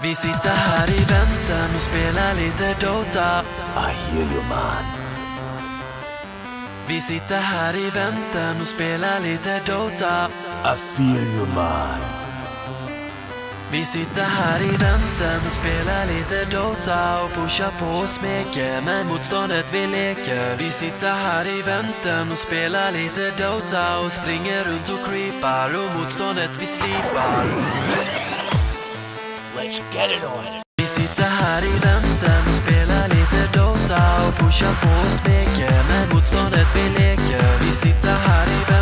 Vi sitter här i väntan och spelar lite Dota. I hear you, man. Vi sitter här i väntan och spelar lite Dota. I feel you, man. Vi sitter här i väntan och spelar lite Dota och pushar på och smeker med motståndet vi leker. Vi sitter här i väntan och spelar lite Dota och springer runt och creepar och motståndet vi slipar. Let's get it on. Vi sitter här i väntan och spelar lite Dota och pushar på och smeker med motståndet vi leker. Vi sitter här i väntan